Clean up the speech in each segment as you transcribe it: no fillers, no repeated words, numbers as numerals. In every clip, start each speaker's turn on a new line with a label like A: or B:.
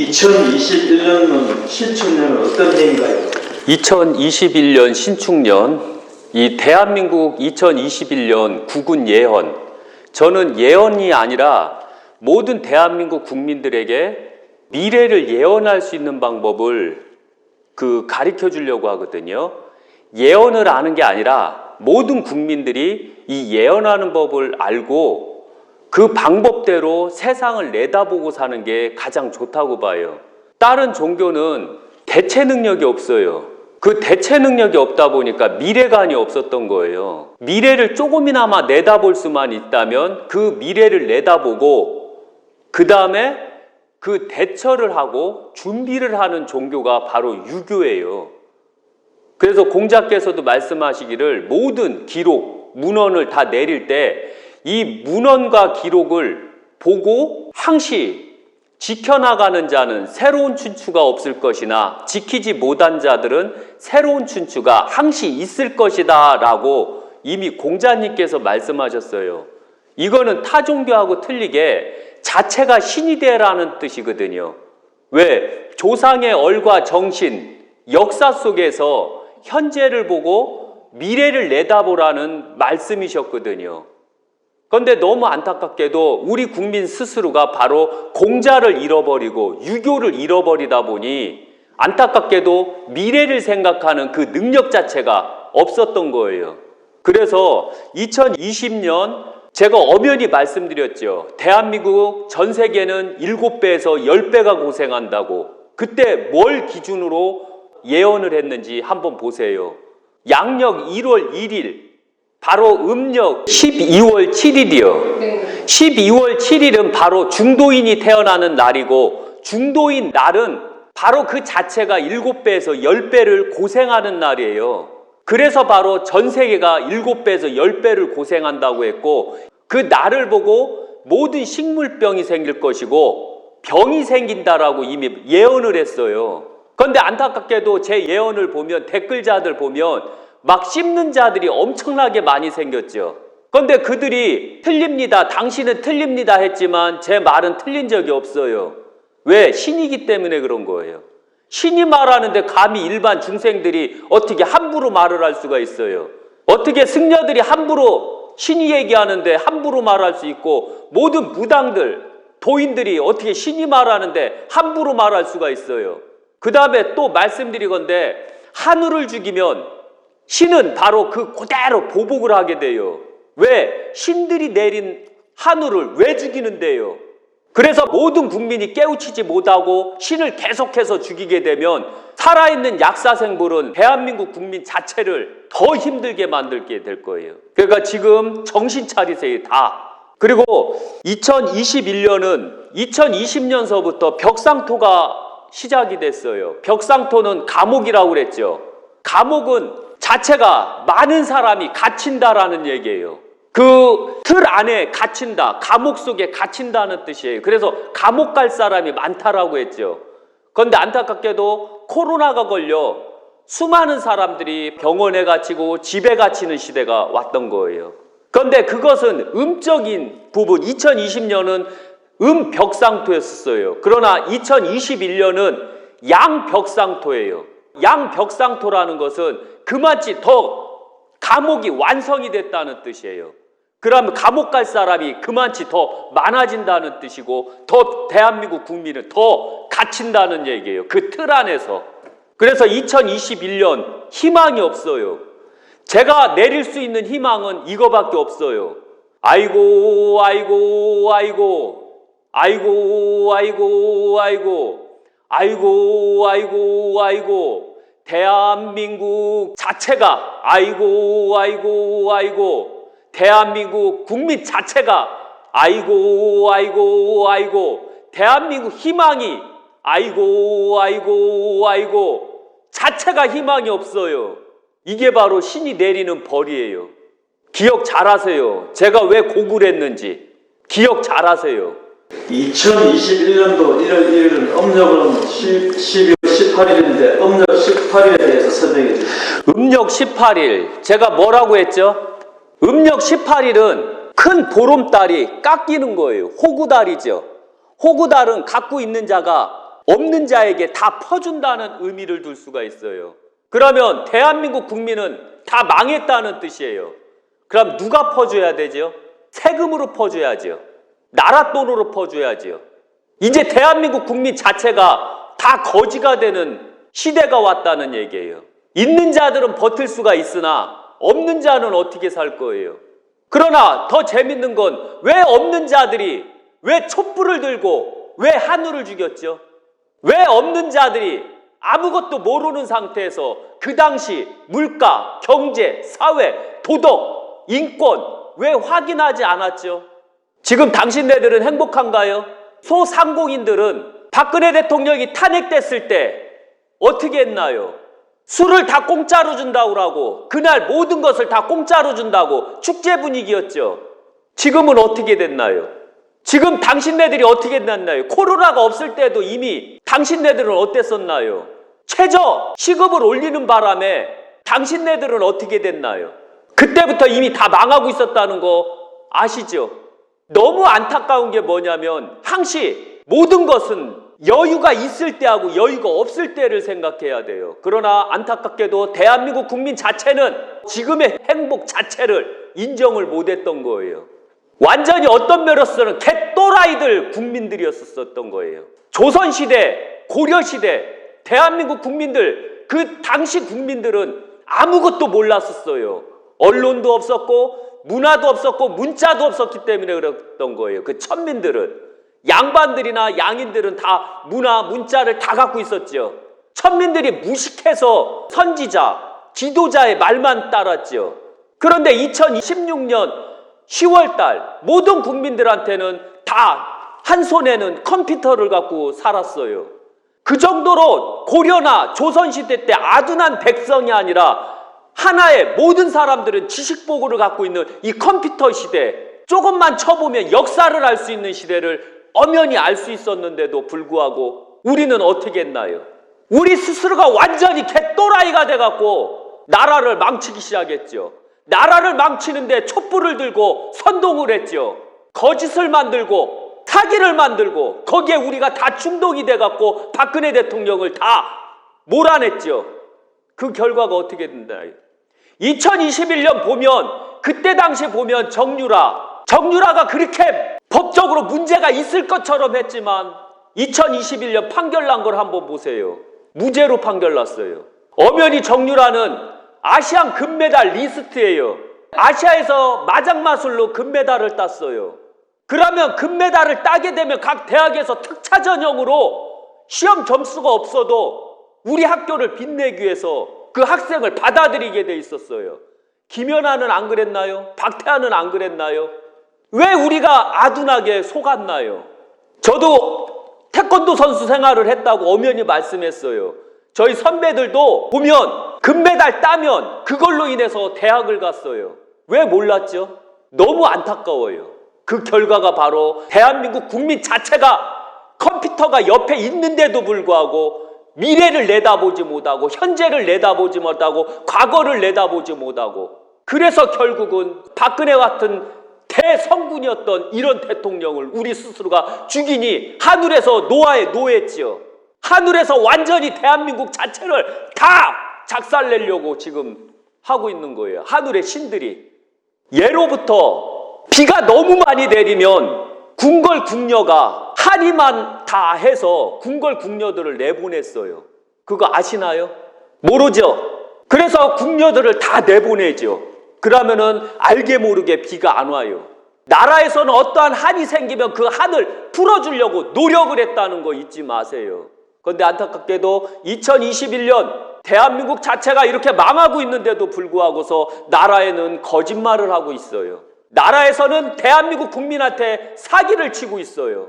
A: 2021년은 신축년은 어떤 해인가요?
B: 2021년 신축년, 이 대한민국 2021년 국운 예언, 저는 예언이 아니라 모든 대한민국 국민들에게 미래를 예언할 수 있는 방법을 가르쳐 주려고 하거든요. 예언을 아는 게 아니라 모든 국민들이 이 예언하는 법을 알고 그 방법대로 세상을 내다보고 사는 게 가장 좋다고 봐요. 다른 종교는 대체 능력이 없어요. 그 대체 능력이 없다 보니까 미래관이 없었던 거예요. 미래를 조금이나마 내다볼 수만 있다면 그 미래를 내다보고 그 다음에 그 대처를 하고 준비를 하는 종교가 바로 유교예요. 그래서 공자께서도 말씀하시기를 모든 기록, 문헌을 다 내릴 때 이 문헌과 기록을 보고 항시 지켜나가는 자는 새로운 춘추가 없을 것이나 지키지 못한 자들은 새로운 춘추가 항시 있을 것이다 라고 이미 공자님께서 말씀하셨어요. 이거는 타 종교하고 틀리게 자체가 신이 되라는 뜻이거든요. 왜? 조상의 얼과 정신, 역사 속에서 현재를 보고 미래를 내다보라는 말씀이셨거든요. 그런데 너무 안타깝게도 우리 국민 스스로가 바로 공자를 잃어버리고 유교를 잃어버리다 보니 안타깝게도 미래를 생각하는 그 능력 자체가 없었던 거예요. 그래서 2020년 제가 엄연히 말씀드렸죠. 대한민국 전 세계는 7배에서 10배가 고생한다고. 그때 뭘 기준으로 예언을 했는지 한번 보세요. 양력 1월 1일 바로 음력 12월 7일이요.
C: 네.
B: 12월 7일은 바로 중도인이 태어나는 날이고 중도인 날은 바로 그 자체가 7배에서 10배를 고생하는 날이에요. 그래서 바로 전 세계가 7배에서 10배를 고생한다고 했고 그 날을 보고 모든 식물병이 생길 것이고 병이 생긴다라고 이미 예언을 했어요. 그런데 안타깝게도 제 예언을 보면 댓글자들 보면 막 씹는 자들이 엄청나게 많이 생겼죠. 그런데 그들이 틀립니다. 당신은 틀립니다 했지만 제 말은 틀린 적이 없어요. 왜? 신이기 때문에 그런 거예요. 신이 말하는데 감히 일반 중생들이 어떻게 함부로 말을 할 수가 있어요. 어떻게 승려들이 함부로 신이 얘기하는데 함부로 말할 수 있고 모든 무당들, 도인들이 어떻게 신이 말하는데 함부로 말할 수가 있어요. 그 다음에 또 말씀드리건대 하늘을 죽이면 신은 바로 그 그대로 보복을 하게 돼요. 왜? 신들이 내린 하늘을 왜 죽이는데요? 그래서 모든 국민이 깨우치지 못하고 신을 계속해서 죽이게 되면 살아있는 약사생물은 대한민국 국민 자체를 더 힘들게 만들게 될 거예요. 그러니까 지금 정신 차리세요, 다. 그리고 2021년은 2020년서부터 벽상토가 시작이 됐어요. 벽상토는 감옥이라고 그랬죠. 감옥은 자체가 많은 사람이 갇힌다라는 얘기예요. 그 틀 안에 갇힌다, 감옥 속에 갇힌다는 뜻이에요. 그래서 감옥 갈 사람이 많다라고 했죠. 그런데 안타깝게도 코로나가 걸려 수많은 사람들이 병원에 갇히고 집에 갇히는 시대가 왔던 거예요. 그런데 그것은 음적인 부분, 2020년은 음벽상토였어요. 그러나 2021년은 양벽상토예요. 양벽상토라는 것은 그만치 더 감옥이 완성이 됐다는 뜻이에요. 그러면 감옥 갈 사람이 그만치 더 많아진다는 뜻이고 더 대한민국 국민을 더 갇힌다는 얘기예요. 그 틀 안에서. 그래서 2021년 희망이 없어요. 제가 내릴 수 있는 희망은 이거밖에 없어요. 아이고 아이고 아이고 아이고 아이고 아이고 아이고 아이고 아이고 대한민국 자체가 아이고 아이고 아이고 대한민국 국민 자체가 아이고 아이고 아이고 대한민국 희망이 아이고 아이고 아이고 자체가 희망이 없어요. 이게 바로 신이 내리는 벌이에요. 기억 잘하세요. 제가 왜 고구려 했는지 기억 잘하세요.
A: 2021년도 1월 1일은 음력은 12월 18일인데 음력 18일에 대해서 설명해 주세요.
B: 음력 18일 제가 뭐라고 했죠? 음력 18일은 큰 보름달이 깎이는 거예요. 호구달이죠. 호구달은 갖고 있는 자가 없는 자에게 다 퍼준다는 의미를 둘 수가 있어요. 그러면 대한민국 국민은 다 망했다는 뜻이에요. 그럼 누가 퍼줘야 되죠? 세금으로 퍼줘야죠. 나라 돈으로 퍼줘야죠. 이제 대한민국 국민 자체가 다 거지가 되는 시대가 왔다는 얘기예요. 있는 자들은 버틸 수가 있으나 없는 자는 어떻게 살 거예요? 그러나 더 재밌는 건 왜 없는 자들이 왜 촛불을 들고 왜 한우를 죽였죠? 왜 없는 자들이 아무것도 모르는 상태에서 그 당시 물가, 경제, 사회, 도덕, 인권 왜 확인하지 않았죠? 지금 당신네들은 행복한가요? 소상공인들은 박근혜 대통령이 탄핵됐을 때 어떻게 했나요? 술을 다 공짜로 준다고 하고 그날 모든 것을 다 공짜로 준다고 축제 분위기였죠. 지금은 어떻게 됐나요? 지금 당신네들이 어떻게 됐나요? 코로나가 없을 때도 이미 당신네들은 어땠었나요? 최저 시급을 올리는 바람에 당신네들은 어떻게 됐나요? 그때부터 이미 다 망하고 있었다는 거 아시죠? 너무 안타까운 게 뭐냐면 항시 모든 것은 여유가 있을 때하고 여유가 없을 때를 생각해야 돼요. 그러나 안타깝게도 대한민국 국민 자체는 지금의 행복 자체를 인정을 못했던 거예요. 완전히 어떤 면으로서는 개또라이들 국민들이었었던 거예요. 조선시대, 고려시대, 대한민국 국민들, 그 당시 국민들은 아무것도 몰랐었어요. 언론도 없었고 문화도 없었고 문자도 없었기 때문에 그랬던 거예요. 그 천민들은. 양반들이나 양인들은 다 문화, 문자를 다 갖고 있었죠. 천민들이 무식해서 선지자, 지도자의 말만 따랐죠. 그런데 2016년 10월 달 모든 국민들한테는 다 한 손에는 컴퓨터를 갖고 살았어요. 그 정도로 고려나 조선시대 때 아둔한 백성이 아니라 하나의 모든 사람들은 지식보고를 갖고 있는 이 컴퓨터 시대, 조금만 쳐보면 역사를 알 수 있는 시대를 엄연히 알 수 있었는데도 불구하고 우리는 어떻게 했나요? 우리 스스로가 완전히 개또라이가 돼갖고 나라를 망치기 시작했죠. 나라를 망치는데 촛불을 들고 선동을 했죠. 거짓을 만들고 사기를 만들고 거기에 우리가 다 중독이 돼갖고 박근혜 대통령을 다 몰아냈죠. 그 결과가 어떻게 됐나요? 2021년 보면 그때 당시 보면 정유라가 그렇게 법적으로 문제가 있을 것처럼 했지만 2021년 판결 난 걸 한번 보세요. 무죄로 판결 났어요. 엄연히 정유라는 아시안 금메달 리스트예요. 아시아에서 마장마술로 금메달을 땄어요. 그러면 금메달을 따게 되면 각 대학에서 특차 전형으로 시험 점수가 없어도 우리 학교를 빛내기 위해서 그 학생을 받아들이게 돼 있었어요. 김연아는 안 그랬나요? 박태환은 안 그랬나요? 왜 우리가 아둔하게 속았나요? 저도 태권도 선수 생활을 했다고 엄연히 말씀했어요. 저희 선배들도 보면 금메달 따면 그걸로 인해서 대학을 갔어요. 왜 몰랐죠? 너무 안타까워요. 그 결과가 바로 대한민국 국민 자체가 컴퓨터가 옆에 있는데도 불구하고 미래를 내다보지 못하고 현재를 내다보지 못하고 과거를 내다보지 못하고 그래서 결국은 박근혜 같은 대성군이었던 이런 대통령을 우리 스스로가 죽이니 하늘에서 노아에 노했지요. 하늘에서 완전히 대한민국 자체를 다 작살내려고 지금 하고 있는 거예요. 하늘의 신들이. 예로부터 비가 너무 많이 내리면 궁궐 궁녀가 한이만 다 해서 궁궐 궁녀들을 내보냈어요. 그거 아시나요? 모르죠? 그래서 궁녀들을 다 내보내죠. 그러면은 알게 모르게 비가 안 와요. 나라에서는 어떠한 한이 생기면 그 한을 풀어주려고 노력을 했다는 거 잊지 마세요. 그런데 안타깝게도 2021년 대한민국 자체가 이렇게 망하고 있는데도 불구하고서 나라에는 거짓말을 하고 있어요. 나라에서는 대한민국 국민한테 사기를 치고 있어요.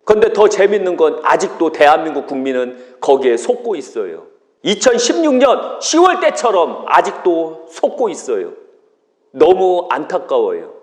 B: 그런데 더 재밌는 건 아직도 대한민국 국민은 거기에 속고 있어요. 2016년 10월 때처럼 아직도 속고 있어요. 너무 안타까워요.